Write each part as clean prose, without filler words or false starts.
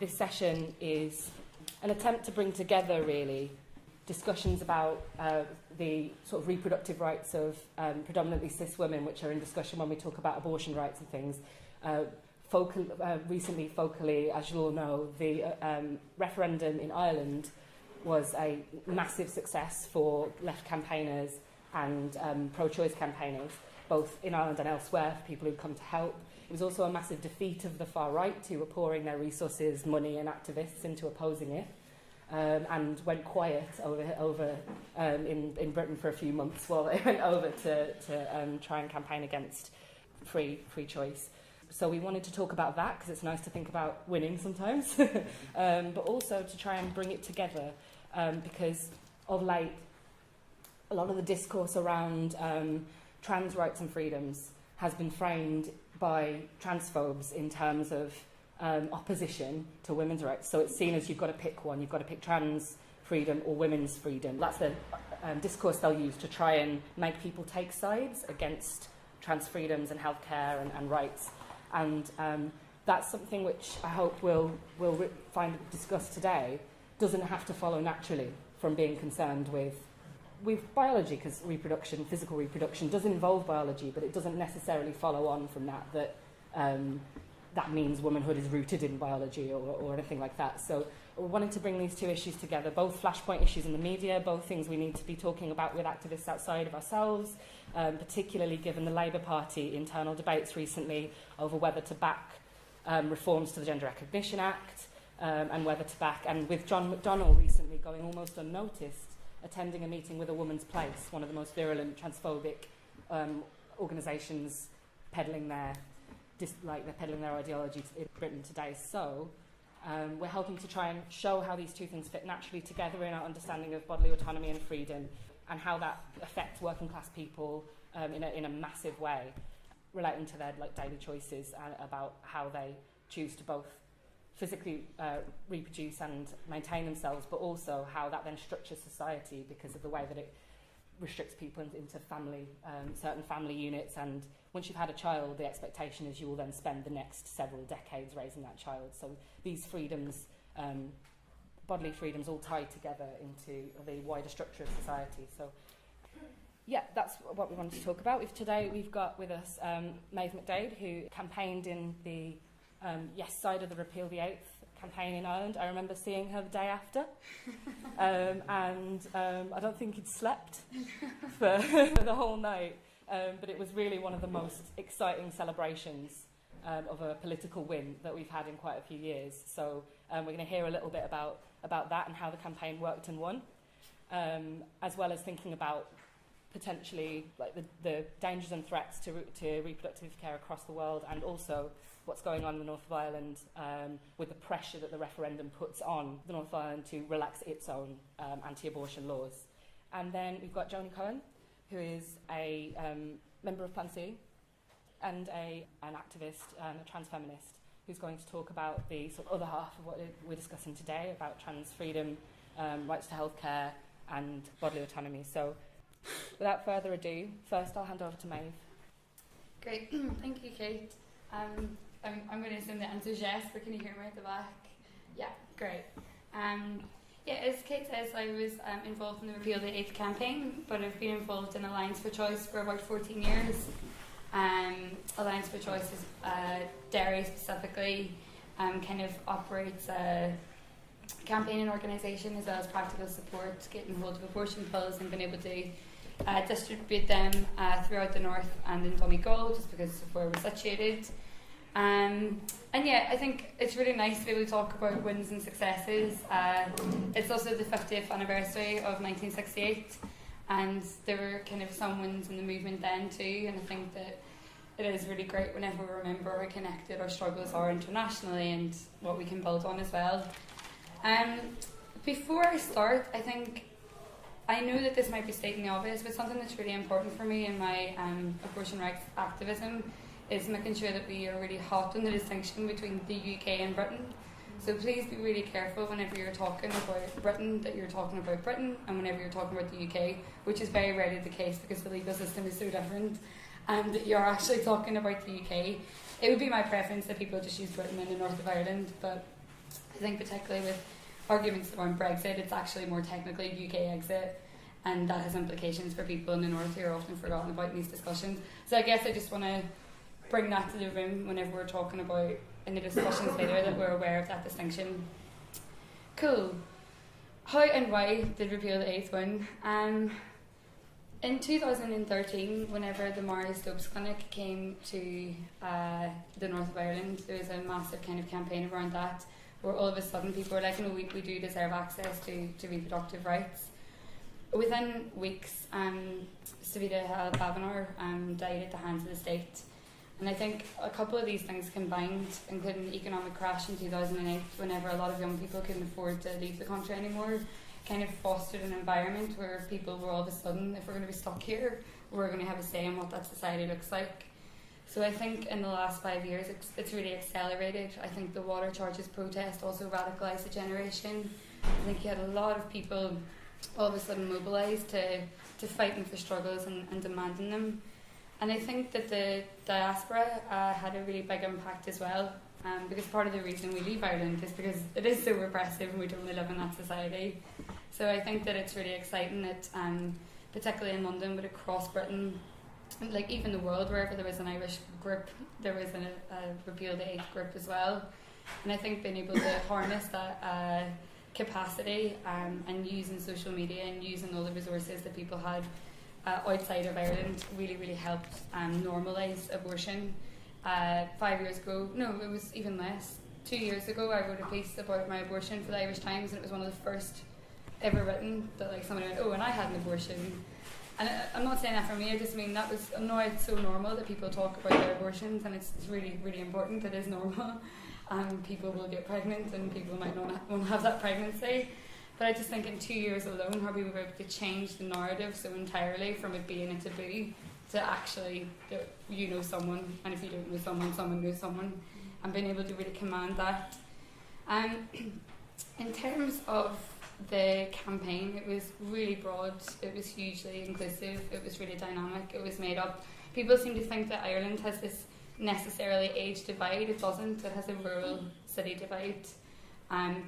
this session is an attempt to bring together, really, discussions about the sort of reproductive rights of predominantly cis women, which are in discussion when we talk about abortion rights and things. Recently, focally, as you all know, the referendum in Ireland was a massive success for left campaigners and pro-choice campaigners, both in Ireland and elsewhere, for people who'd come to help. It was also a massive defeat of the far right, who were pouring their resources, money and activists into opposing it, and went quiet over in Britain for a few months while they went over to try and campaign against free choice. So we wanted to talk about that, because it's nice to think about winning sometimes, but also to try and bring it together, because of late, a lot of the discourse around trans rights and freedoms has been framed by transphobes in terms of opposition to women's rights. So it's seen as you've got to pick one. You've got to pick trans freedom or women's freedom. That's the discourse they'll use to try and make people take sides against trans freedoms and healthcare and rights. And that's something which I hope we'll find discussed today doesn't have to follow naturally from being concerned with biology, because physical reproduction does involve biology, but it doesn't necessarily follow on from that means womanhood is rooted in biology or anything like that. So we wanted to bring these two issues together, both flashpoint issues in the media, both things we need to be talking about with activists outside of ourselves, particularly given the Labour Party internal debates recently over whether to back reforms to the Gender Recognition Act, and whether to back, and with John McDonnell recently going almost unnoticed, attending a meeting with A Woman's Place, one of the most virulent transphobic organisations peddling their ideology in Britain today. So we're hoping to try and show how these two things fit naturally together in our understanding of bodily autonomy and freedom, and how that affects working class people in a massive way, relating to their daily choices about how they choose to both physically reproduce and maintain themselves, but also how that then structures society because of the way that it restricts people into certain family units. And once you've had a child, the expectation is you will then spend the next several decades raising that child. So these freedoms, bodily freedoms, all tie together into the wider structure of society. So yeah, that's what we wanted to talk about. Today we've got with us Maev McDaid, who campaigned in the yes side of the Repeal the 8th campaign in Ireland. I remember seeing her the day after, and I don't think he'd slept for the whole night, but it was really one of the most exciting celebrations of a political win that we've had in quite a few years. So we're going to hear a little bit about that and how the campaign worked and won, as well as thinking about potentially the dangers and threats to reproductive care across the world, and also what's going on in the North of Ireland with the pressure that the referendum puts on the North of Ireland to relax its own anti-abortion laws. And then we've got Joni Cohen, who is a member of Plan C and an activist, a transfeminist, who's going to talk about the sort of other half of what we're discussing today, about trans freedom, rights to healthcare and bodily autonomy. So without further ado, first I'll hand over to Maev. Great, thank you, Kate. I'm going to assume the answer is yes, but can you hear me at the back? Yeah, great. Yeah, as Kate says, I was involved in the Repeal the 8th campaign, but I've been involved in Alliance for Choice for about 14 years. Alliance for Choice is Derry specifically, kind of operates a campaigning organisation as well as practical support, getting hold of abortion pills and being able to distribute them throughout the north and in Donegal, just because of where we're situated. And yeah, I think it's really nice to be able to talk about wins and successes. It's also the 50th anniversary of 1968, and there were kind of some wins in the movement then too, and I think that it is really great whenever we remember how connected our struggles are internationally and what we can build on as well. Before I start, I know that this might be stating the obvious, but something that's really important for me in my abortion rights activism is making sure that we are really hot on the distinction between the UK and Britain. So please be really careful whenever you're talking about Britain, that you're talking about Britain, and whenever you're talking about the UK, which is very rarely the case because the legal system is so different, and that you're actually talking about the UK. It would be my preference that people just use Britain and the north of Ireland, but I think particularly with arguments around Brexit, it's actually more technically UK exit, and that has implications for people in the north who are often forgotten about in these discussions. So I guess I just want to bring that to the room whenever we're talking about in the discussions later, that we're aware of that distinction. Cool. How and why did repeal the 8th win? In 2013, whenever the Mary Stopes Clinic came to the north of Ireland, there was a massive kind of campaign around that, where all of a sudden people were like, no, we do deserve access to reproductive rights. Within weeks, Savita Al-Bavanor died at the hands of the state. And I think a couple of these things combined, including the economic crash in 2008, whenever a lot of young people couldn't afford to leave the country anymore, kind of fostered an environment where people were all of a sudden, if we're going to be stuck here, we're going to have a say in what that society looks like. So I think in the last 5 years, it's really accelerated. I think the water charges protest also radicalised the generation. I think you had a lot of people all of a sudden mobilised to fighting for struggles and demanding them. And I think that the diaspora had a really big impact as well, because part of the reason we leave Ireland is because it is so repressive and we don't really live in that society. So I think that it's really exciting that, particularly in London, but across Britain, like even the world, wherever there was an Irish group, there was a Repeal the 8th group as well. And I think being able to harness that capacity and using social media and using all the resources that people had outside of Ireland really, really helped normalise abortion. 5 years ago, no, it was even less. 2 years ago, I wrote a piece about my abortion for the Irish Times, and it was one of the first ever written that like somebody went, oh, and I had an abortion. And I'm not saying that for me, I just mean that was, now it's so normal that people talk about their abortions, and it's really, really important. It is normal. People will get pregnant and people might not want to have that pregnancy. But I just think in 2 years alone, how we were able to change the narrative so entirely from it being a taboo to actually, you know someone, and if you don't know someone, someone knows someone, and being able to really command that. In terms of the campaign, it was really broad, it was hugely inclusive, it was really dynamic, it was made up. People seem to think that Ireland has this necessarily age divide. It doesn't. It has a rural city divide.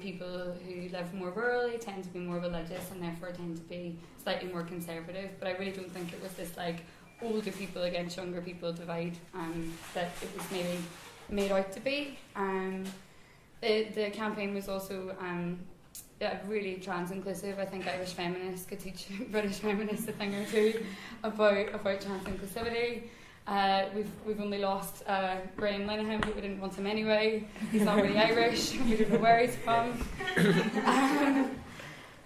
People who live more rurally tend to be more religious and therefore tend to be slightly more conservative. But I really don't think it was this like older people against younger people divide that it was maybe made out to be. The campaign was also really trans inclusive. I think Irish feminists could teach British feminists a thing or two about trans inclusivity. We've only lost Graham Linehan, but we didn't want him anyway. He's not really Irish. We don't know where he's from.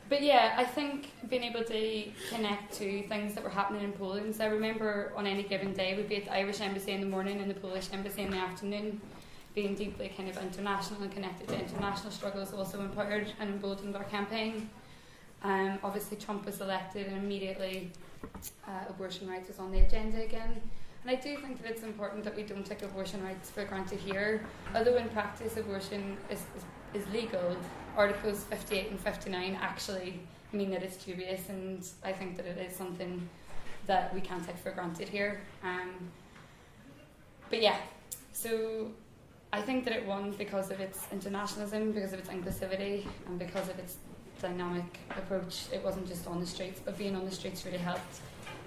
But yeah, I think being able to connect to things that were happening in Poland. So I remember on any given day we'd be at the Irish Embassy in the morning and the Polish Embassy in the afternoon, being deeply kind of international and connected to international struggles also empowered and emboldened our campaign. Obviously Trump was elected and immediately abortion rights was on the agenda again. And I do think that it's important that we don't take abortion rights for granted here. Although in practice abortion is legal, Articles 58 and 59 actually mean that it's dubious, and I think that it is something that we can't take for granted here. But yeah, so I think that it won because of its internationalism, because of its inclusivity, and because of its dynamic approach. It wasn't just on the streets, but being on the streets really helped.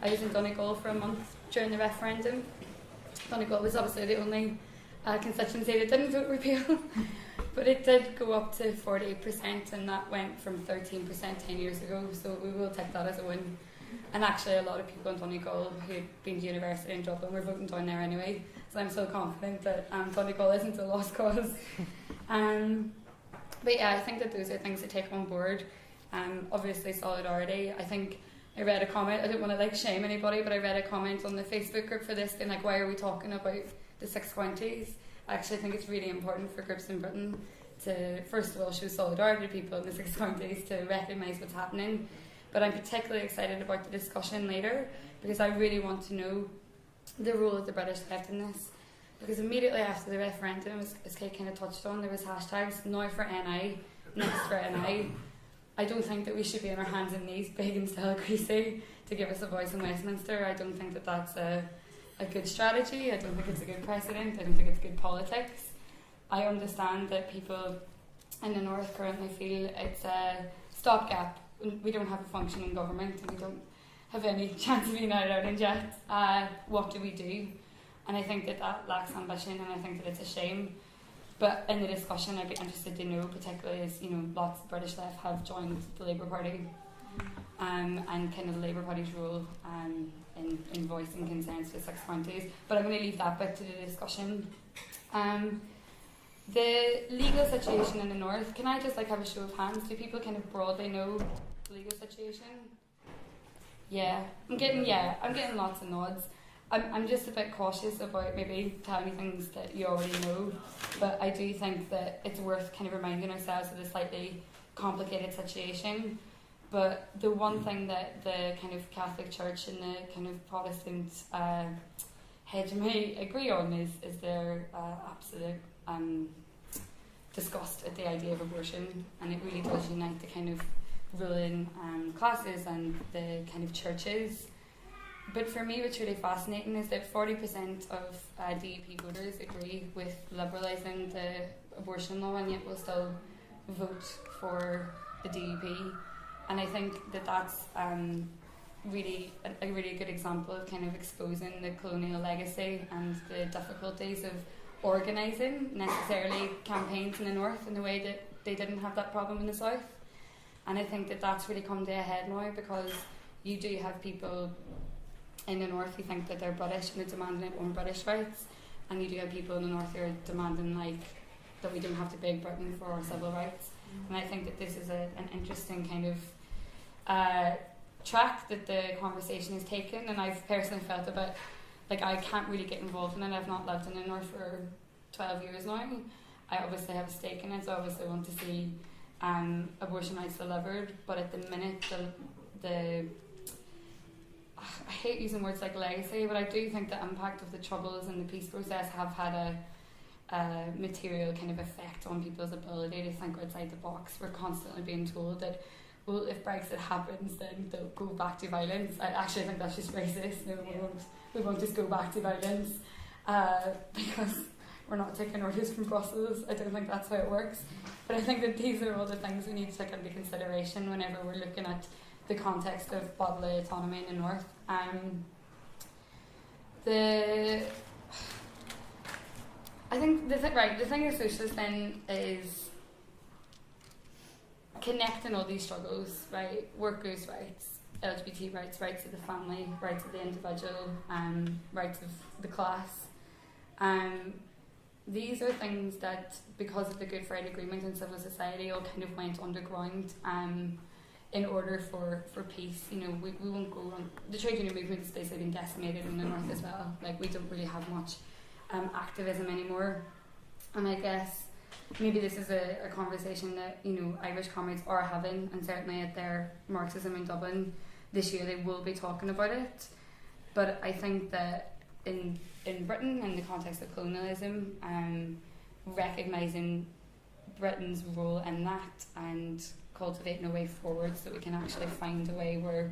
I was in Donegal for a month during the referendum. Donegal was obviously the only constituency that didn't vote repeal, but it did go up to 48%, and that went from 13% 10 years ago, so we will take that as a win. And actually a lot of people in Donegal who had been to university in Dublin were voting down there anyway, so I'm so confident that Donegal isn't a lost cause. But yeah, I think that those are things to take on board. Obviously solidarity. I think I read a comment, I don't want to like shame anybody, but I read a comment on the Facebook group for this being like, why are we talking about the 6 counties? I actually think it's really important for groups in Britain to, first of all, show solidarity to people in the 6 counties to recognise what's happening. But I'm particularly excited about the discussion later because I really want to know the role of the British left in this. Because immediately after the referendum, as Kate kind of touched on, there was hashtags, now for NI, next for NI. I don't think that we should be on our hands and knees begging Stella Creasy to give us a voice in Westminster. I don't think that that's a good strategy. I don't think it's a good precedent. I don't think it's good politics. I understand that people in the north currently feel it's a stopgap. We don't have a functioning government and we don't have any chance of being out of Ireland yet. What do we do? And I think that lacks ambition, and I think that it's a shame. But in the discussion, I'd be interested to know, particularly as lots of British left have joined the Labour Party, and kind of the Labour Party's role in voicing concerns for 6 counties. But I'm going to leave that bit to the discussion. The legal situation in the north. Can I just have a show of hands? Do people kind of broadly know the legal situation? Yeah, I'm getting lots of nods. I'm just a bit cautious about maybe telling you things that you already know, but I do think that it's worth kind of reminding ourselves of the slightly complicated situation. But the one thing that the kind of Catholic Church and the kind of Protestant hegemony agree on is their absolute disgust at the idea of abortion, and it really does unite the kind of ruling classes and the kind of churches. But for me, what's really fascinating is that 40% of DUP voters agree with liberalising the abortion law, and yet will still vote for the DUP. And I think that that's really a really good example of kind of exposing the colonial legacy and the difficulties of organising necessarily campaigns in the north in the way that they didn't have that problem in the south. And I think that that's really come to a head now, because you do have people in the north who think that they're British and are demanding their own British rights, and you do have people in the north who are demanding that we don't have to beg Britain for our civil rights. And I think that this is an interesting kind of track that the conversation has taken, and I've personally felt a bit I can't really get involved in it. I've not lived in the north for 12 years now. I obviously have a stake in it, so I obviously want to see abortion rights delivered, but at the minute the I hate using words like legacy, but I do think the impact of the Troubles and the peace process have had a material kind of effect on people's ability to think outside the box. We're constantly being told that, well, if Brexit happens, then they'll go back to violence. I actually think that's just racist. No, we won't just go back to violence because we're not taking orders from Brussels. I don't think that's how it works. But I think that these are all the things we need to take into consideration whenever we're looking at the context of bodily autonomy in the north. I think the thing with socialists then is connecting all these struggles, right? Workers' rights, LGBT rights, rights of the family, rights of the individual, rights of the class. These are things that, because of the Good Friday Agreement and civil society, all kind of went underground in order for peace. We won't go on. The trade union movement has basically been decimated in the north as well. We don't really have much activism anymore. And I guess maybe this is a conversation that Irish comrades are having, and certainly at their Marxism in Dublin this year they will be talking about it. But I think that in Britain, in the context of colonialism, recognising Britain's role in that and cultivating a way forward so that we can actually find a way where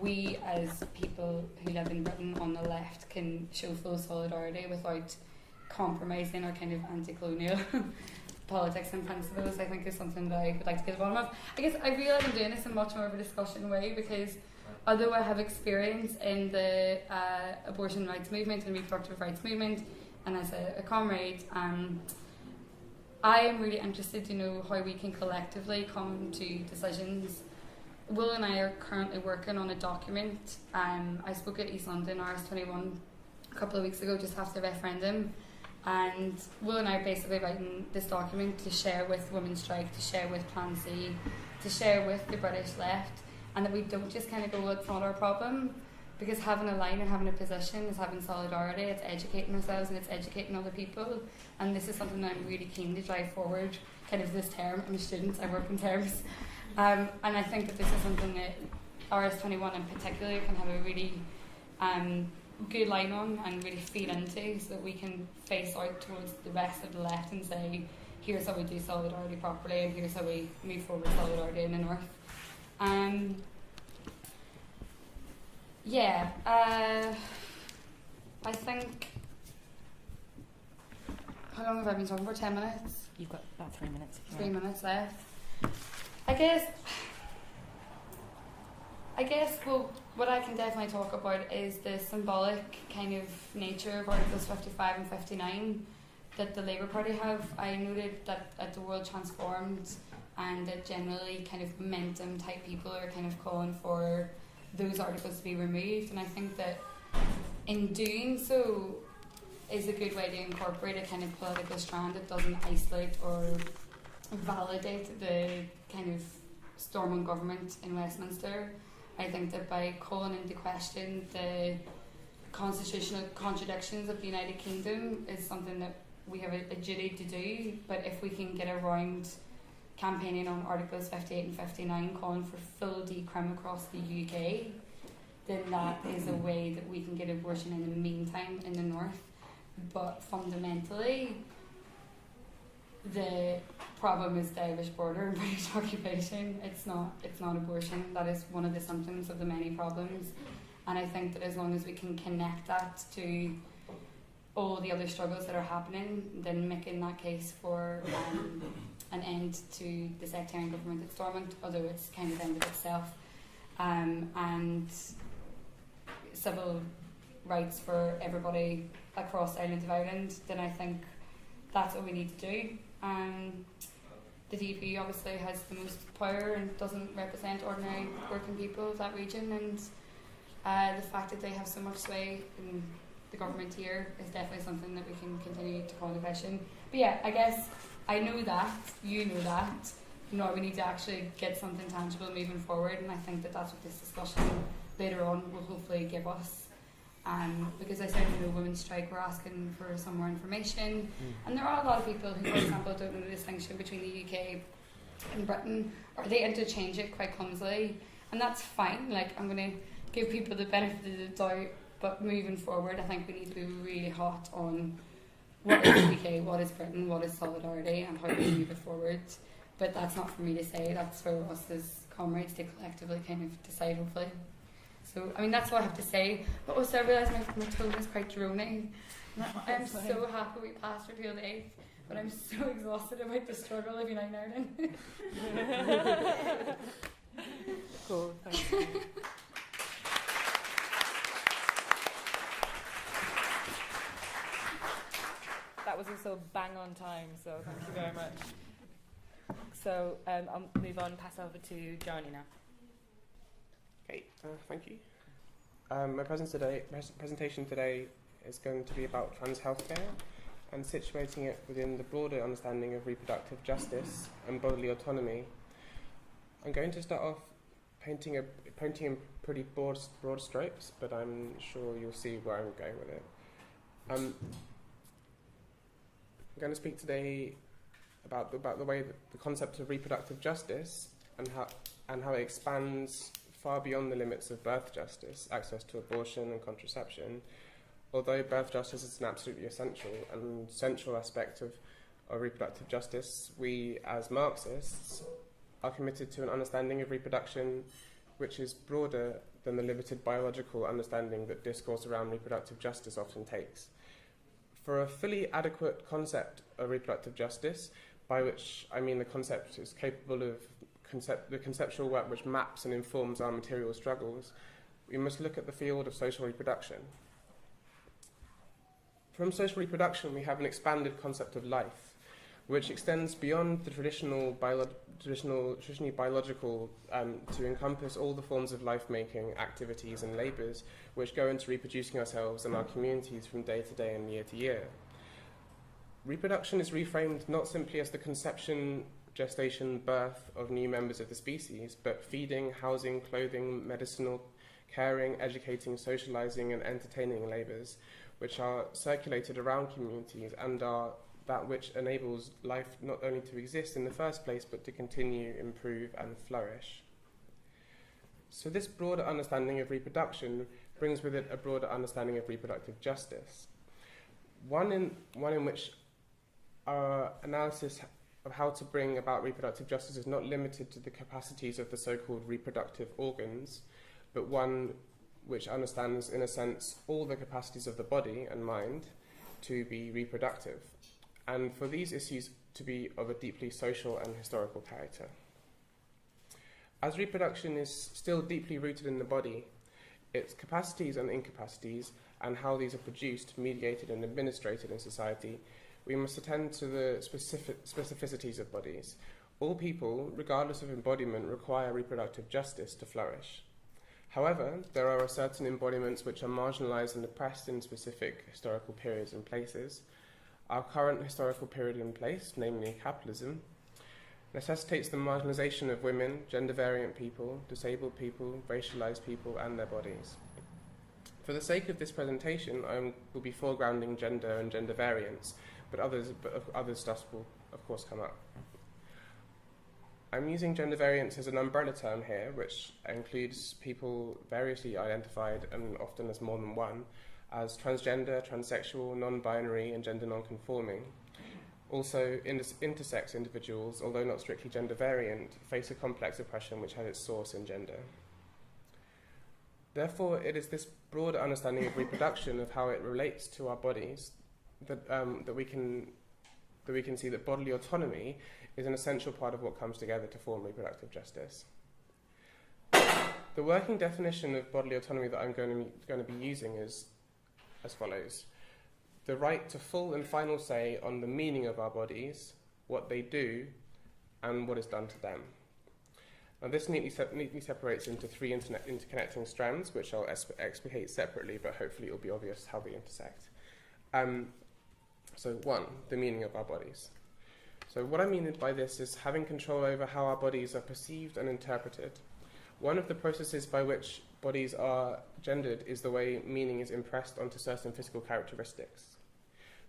we as people who live in Britain on the left can show full solidarity without compromising our kind of anti-colonial politics and principles, I think is something that I would like to get to the bottom of. I guess I realise I'm doing this in much more of a discussion way, because although I have experience in the abortion rights movement and reproductive rights movement, and as a comrade, I am really interested to know how we can collectively come to decisions. Will and I are currently working on a document. I spoke at East London RS21 a couple of weeks ago, just after the referendum, and Will and I are basically writing this document to share with Women's Strike, to share with Plan C, to share with the British left, and that we don't just kind of go, it's not our problem, because having a line and having a position is having solidarity, it's educating ourselves and it's educating other people, and this is something that I'm really keen to drive forward kind of this term. I'm a student, I work in terms, and I think that this is something that RS21 in particular can have a really good line on and really feed into, so that we can face out towards the rest of the left and say, here's how we do solidarity properly, and here's how we move forward solidarity in the north. I think, how long have I been talking for? 10 minutes? You've got about 3 minutes. 3 minutes left. I guess, well, what I can definitely talk about is the symbolic kind of nature of Articles 55 and 59 that the Labour Party have. I noted that at the World Transformed and that generally kind of momentum type people are kind of calling for those articles to be removed, and I think that in doing so is a good way to incorporate a kind of political strand that doesn't isolate or validate the kind of storm on government in Westminster. I think that by calling into question the constitutional contradictions of the United Kingdom is something that we have a duty to do, but if we can get around campaigning on Articles 58 and 59 calling for full decrim across the UK, then that is a way that we can get abortion in the meantime in the north. But fundamentally, the problem is the Irish border and British occupation. It's not abortion. That is one of the symptoms of the many problems. And I think that as long as we can connect that to all the other struggles that are happening, then making that case for an end to the sectarian government at Stormont, although it's kind of ended itself, and civil rights for everybody across the island of Ireland, then I think that's what we need to do. The DP obviously has the most power and doesn't represent ordinary working people of that region, and the fact that they have so much sway in the government here is definitely something that we can continue to call into question. But yeah, I guess I know that, you know that, now we need to actually get something tangible moving forward, and I think that that's what this discussion later on will hopefully give us. Because I said in the Women's Strike we're asking for some more information, and there are a lot of people who, for example, don't know the distinction between the UK and Britain, or they interchange it quite clumsily, and that's fine. Like, I'm going to give people the benefit of the doubt, but moving forward I think we need to be really hot on what is the UK, what is Britain, what is solidarity, and how do we move it forward. But that's not for me to say, that's for us as comrades to collectively kind of decide, hopefully. So, I mean, that's all I have to say. But also I realise my tone is quite droning. I'm so happy we passed repeal the 8th, but I'm so exhausted about the struggle of United Ireland. Cool, thank you. That was also bang on time, so thank you very much. So I'll move on, pass over to Joni now. Okay, thank you. My presentation today is going to be about trans healthcare and situating it within the broader understanding of reproductive justice and bodily autonomy. I'm going to start off painting in pretty broad strokes, but I'm sure you'll see where I'm going with it. I'm going to speak today about the way that the concept of reproductive justice and how it expands far beyond the limits of birth justice, access to abortion and contraception. Although birth justice is an absolutely essential and central aspect of reproductive justice, we as Marxists are committed to an understanding of reproduction which is broader than the limited biological understanding that discourse around reproductive justice often takes. For a fully adequate concept of reproductive justice, by which I mean the concept is capable of the conceptual work which maps and informs our material struggles, we must look at the field of social reproduction. From social reproduction, we have an expanded concept of life, which extends beyond the traditionally biological to encompass all the forms of life-making activities and labours which go into reproducing ourselves and our communities from day to day and year to year. Reproduction is reframed not simply as the conception, gestation, birth of new members of the species, but feeding, housing, clothing, medicinal, caring, educating, socialising and entertaining labours, which are circulated around communities and are that which enables life not only to exist in the first place, but to continue, improve and flourish. So this broader understanding of reproduction brings with it a broader understanding of reproductive justice. One in which our analysis of how to bring about reproductive justice is not limited to the capacities of the so-called reproductive organs, but one which understands, in a sense, all the capacities of the body and mind to be reproductive. And for these issues to be of a deeply social and historical character. As reproduction is still deeply rooted in the body, its capacities and incapacities, and how these are produced, mediated and administrated in society, we must attend to the specificities of bodies. All people, regardless of embodiment, require reproductive justice to flourish. However, there are certain embodiments which are marginalised and oppressed in specific historical periods and places. Our current historical period in place, namely capitalism, necessitates the marginalisation of women, gender-variant people, disabled people, racialised people and their bodies. For the sake of this presentation, I will be foregrounding gender and gender variance, but other stuff will, of course, come up. I'm using gender variance as an umbrella term here, which includes people variously identified, and often as more than one, as transgender, transsexual, non-binary, and gender non-conforming. Also, intersex individuals, although not strictly gender variant, face a complex oppression which has its source in gender. Therefore, it is this broader understanding of reproduction, of how it relates to our bodies, that we can see that bodily autonomy is an essential part of what comes together to form reproductive justice. The working definition of bodily autonomy that I'm going to be using is as follows: the right to full and final say on the meaning of our bodies, what they do, and what is done to them. Now, this neatly separates into three interconnecting strands, which I'll explicate separately, but hopefully it will be obvious how they intersect. So 1, the meaning of our bodies. So what I mean by this is having control over how our bodies are perceived and interpreted. One of the processes by which bodies are gendered is the way meaning is impressed onto certain physical characteristics.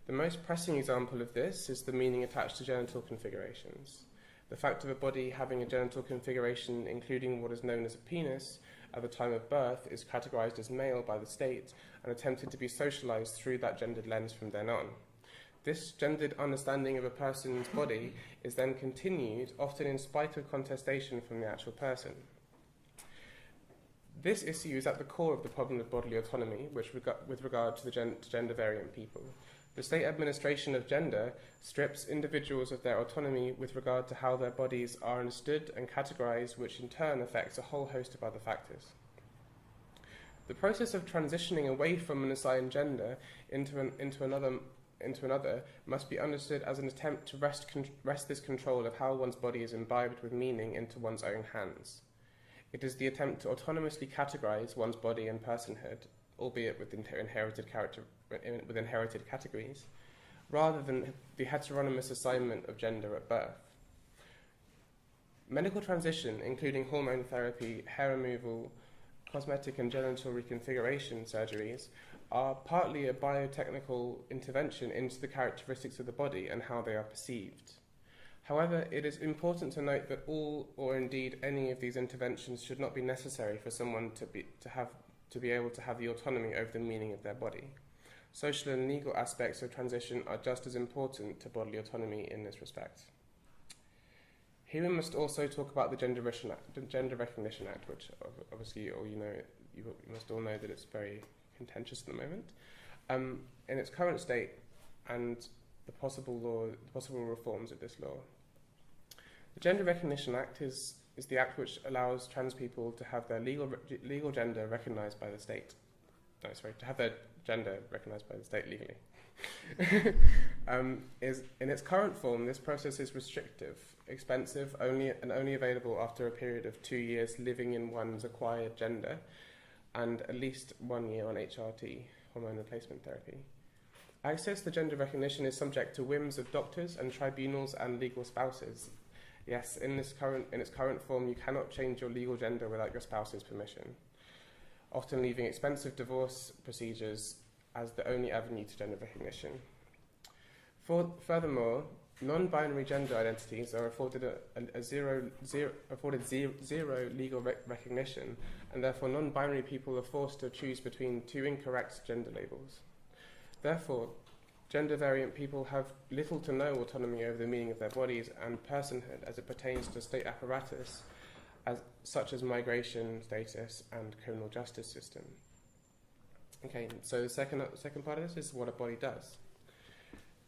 The most pressing example of this is the meaning attached to genital configurations. The fact of a body having a genital configuration including what is known as a penis at the time of birth is categorized as male by the state and attempted to be socialized through that gendered lens from then on. This gendered understanding of a person's body is then continued, often in spite of contestation from the actual person. This issue is at the core of the problem of bodily autonomy, with regard to the gender variant people. The state administration of gender strips individuals of their autonomy with regard to how their bodies are understood and categorized, which in turn affects a whole host of other factors. The process of transitioning away from an assigned gender into another must be understood as an attempt to wrest this control of how one's body is imbibed with meaning into one's own hands. It is the attempt to autonomously categorize one's body and personhood, albeit with inherited categories, rather than the heteronymous assignment of gender at birth. Medical transition, including hormone therapy, hair removal, cosmetic and genital reconfiguration surgeries, are partly a biotechnical intervention into the characteristics of the body and how they are perceived. However, it is important to note that all, or indeed any of these interventions should not be necessary for someone to be able to have the autonomy over the meaning of their body. Social and legal aspects of transition are just as important to bodily autonomy in this respect. Here we must also talk about the Gender Recognition Act, which obviously you must all know that it's very contentious at the moment. In its current state and the possible reforms of this law. The Gender Recognition Act is the act which allows trans people to have their legal gender recognised by the state. To have their gender recognised by the state legally. In its current form, this process is restrictive, expensive, only available after a period of 2 years living in one's acquired gender, and at least 1 year on HRT, hormone replacement therapy. Access to gender recognition is subject to whims of doctors and tribunals and legal spouses. Yes, in its current form, you cannot change your legal gender without your spouse's permission, often leaving expensive divorce procedures as the only avenue to gender recognition. Furthermore, non-binary gender identities are afforded zero legal recognition, and therefore non-binary people are forced to choose between 2 incorrect gender labels. Therefore, gender variant people have little to no autonomy over the meaning of their bodies and personhood as it pertains to state apparatus such as migration status and criminal justice system. Okay, so the second part of this is what a body does.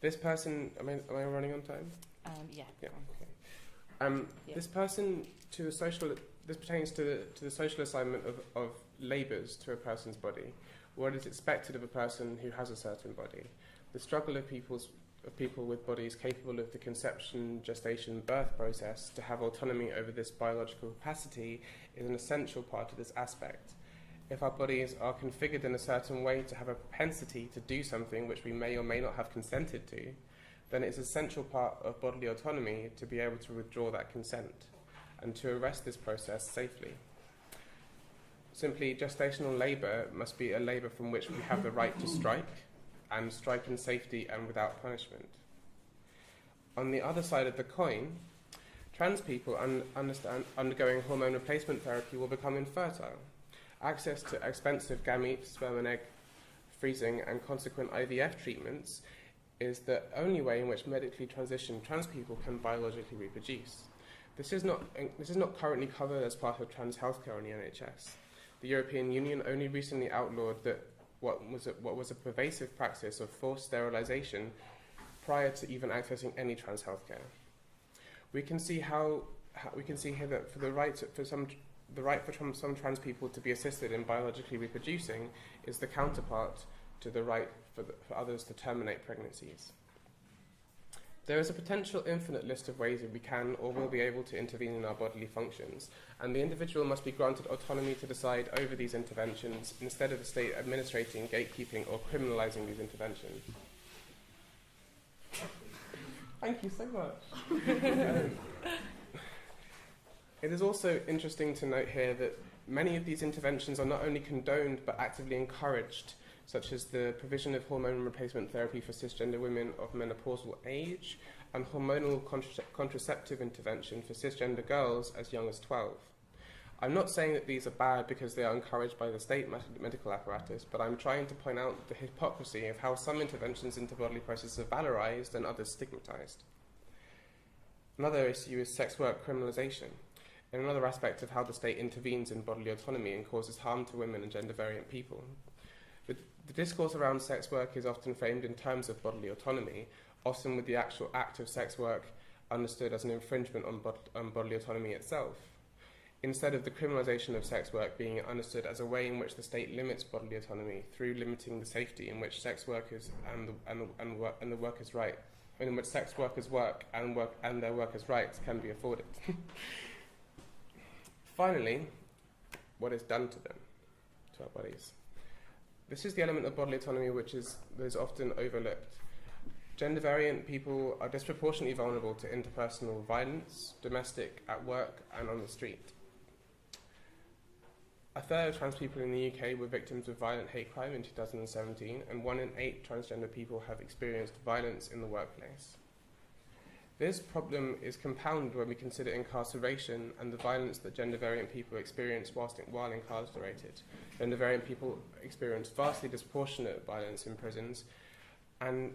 This person, am I running on time? Yeah. Yeah. Okay. Yeah. This pertains to the social assignment of labours to a person's body. What is expected of a person who has a certain body? The struggle of people with bodies capable of the conception, gestation, birth process to have autonomy over this biological capacity is an essential part of this aspect. If our bodies are configured in a certain way to have a propensity to do something which we may or may not have consented to, then it is an essential part of bodily autonomy to be able to withdraw that consent and to arrest this process safely. Simply, gestational labour must be a labour from which we have the right to strike, and strike in safety and without punishment. On the other side of the coin, trans people undergoing hormone replacement therapy will become infertile. Access to expensive gamete, sperm and egg freezing and consequent IVF treatments is the only way in which medically transitioned trans people can biologically reproduce. This is not currently covered as part of trans healthcare in the NHS. The European Union only recently outlawed that what was a pervasive practice of forced sterilisation prior to even accessing any trans healthcare. We can see here that for the right for some trans people to be assisted in biologically reproducing is the counterpart to the right for others to terminate pregnancies. There is a potential infinite list of ways that we can or will be able to intervene in our bodily functions, and the individual must be granted autonomy to decide over these interventions instead of the state administrating, gatekeeping, or criminalising these interventions. Thank you so much. It is also interesting to note here that many of these interventions are not only condoned but actively encouraged, such as the provision of hormone replacement therapy for cisgender women of menopausal age and hormonal contraceptive intervention for cisgender girls as young as 12. I'm not saying that these are bad because they are encouraged by the state medical apparatus, but I'm trying to point out the hypocrisy of how some interventions into bodily processes are valorised and others stigmatised. Another issue is sex work criminalisation, and another aspect of how the state intervenes in bodily autonomy and causes harm to women and gender variant people. The discourse around sex work is often framed in terms of bodily autonomy, often with the actual act of sex work understood as an infringement on bodily autonomy itself, instead of the criminalisation of sex work being understood as a way in which the state limits bodily autonomy through limiting the safety in which sex workers and the workers' right, in which sex workers work and their workers' rights can be afforded. Finally, what is done to them, to our bodies. This is the element of bodily autonomy that is often overlooked. Gender variant people are disproportionately vulnerable to interpersonal violence, domestic, at work, and on the street. A third of trans people in the UK were victims of violent hate crime in 2017, and 1 in 8 transgender people have experienced violence in the workplace. This problem is compounded when we consider incarceration and the violence that gender variant people experience while incarcerated. Gender variant people experience vastly disproportionate violence in prisons, and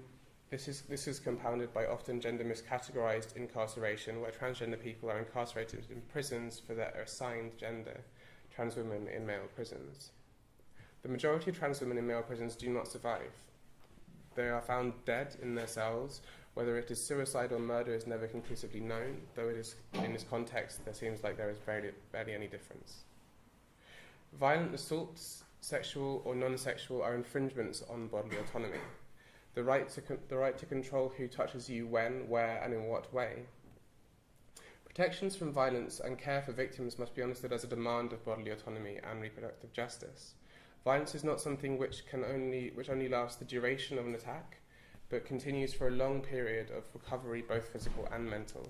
this is compounded by often gender miscategorized incarceration, where transgender people are incarcerated in prisons for their assigned gender, trans women in male prisons. The majority of trans women in male prisons do not survive. They are found dead in their cells. Whether it is suicide or murder is never conclusively known, though it is, in this context, there seems like there is barely any difference. Violent assaults, sexual or non-sexual, are infringements on bodily autonomy. The right to control who touches you when, where, and in what way. Protections from violence and care for victims must be understood as a demand of bodily autonomy and reproductive justice. Violence is not something which only lasts the duration of an attack, but continues for a long period of recovery, both physical and mental.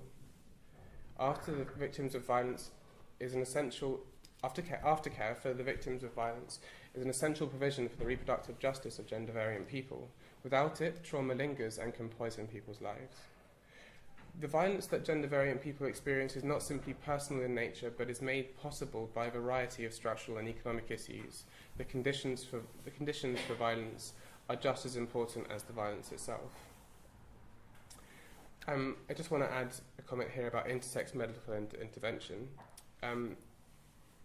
Aftercare for the victims of violence is an essential provision for the reproductive justice of gender variant people. Without it, trauma lingers and can poison people's lives. The violence that gender variant people experience is not simply personal in nature, but is made possible by a variety of structural and economic issues. The conditions for violence are just as important as the violence itself. I just want to add a comment here about intersex medical intervention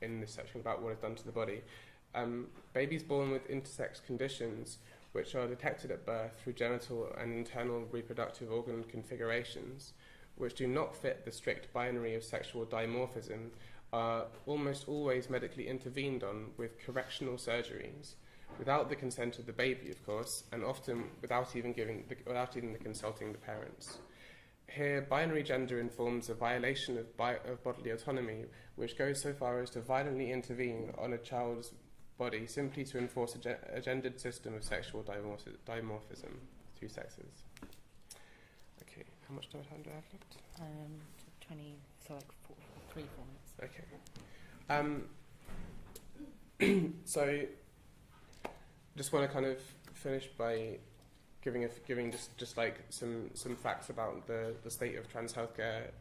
in this section about what is done to the body. Babies born with intersex conditions, which are detected at birth through genital and internal reproductive organ configurations, which do not fit the strict binary of sexual dimorphism, are almost always medically intervened on with correctional surgeries, without the consent of the baby, of course, and often without even consulting the parents. Here, binary gender informs a violation of bodily autonomy, which goes so far as to violently intervene on a child's body simply to enforce a gendered system of sexual dimorphism, two sexes. Okay, how much time do I have left? 20, so like 3-4 minutes. Okay. So, just want to kind of finish by giving just like some facts about the state of trans healthcare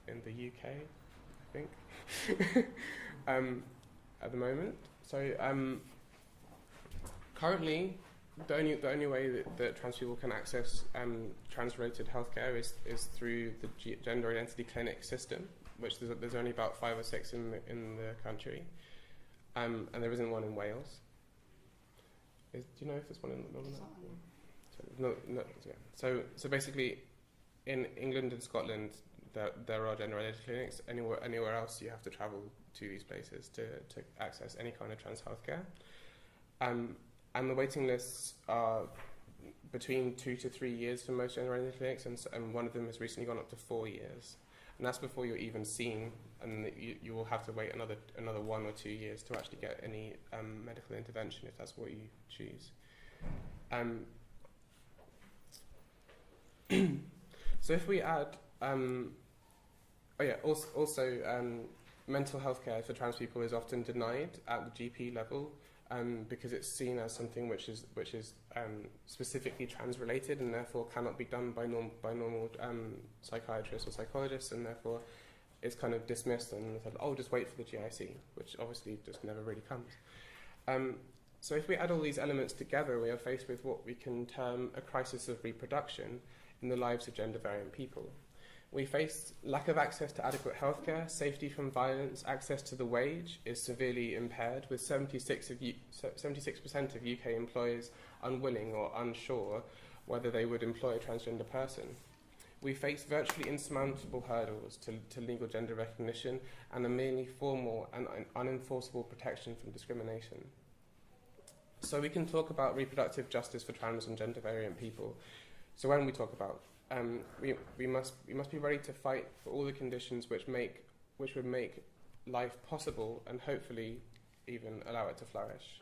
in the UK, I think, at the moment. So currently, the only way that trans people can access trans-related healthcare is through the gender identity clinic system, which there's only about 5 or 6 in the country, and there isn't one in Wales. Do you know if there's one in Northern Ireland? So basically, in England and Scotland, there are gender identity clinics. Anywhere else, you have to travel to these places to access any kind of trans healthcare. And the waiting lists are between 2 to 3 years for most gender identity clinics, and one of them has recently gone up to 4 years. And that's before you're even seen, and you will have to wait another 1 or 2 years to actually get any medical intervention if that's what you choose. So if we add, mental health care for trans people is often denied at the GP level because it's seen as something which is specifically trans-related and therefore cannot be done by normal psychiatrists or psychologists, and therefore it's kind of dismissed and said, oh, just wait for the GIC, which obviously just never really comes. So if we add all these elements together, we are faced with what we can term a crisis of reproduction in the lives of gender-variant people. We face lack of access to adequate healthcare, safety from violence, access to the wage is severely impaired, with 76% of UK employers unwilling or unsure whether they would employ a transgender person. We face virtually insurmountable hurdles to legal gender recognition and a merely formal and unenforceable protection from discrimination. So we can talk about reproductive justice for trans and gender variant people. So when we talk about we must be ready to fight for all the conditions which would make life possible and hopefully even allow it to flourish.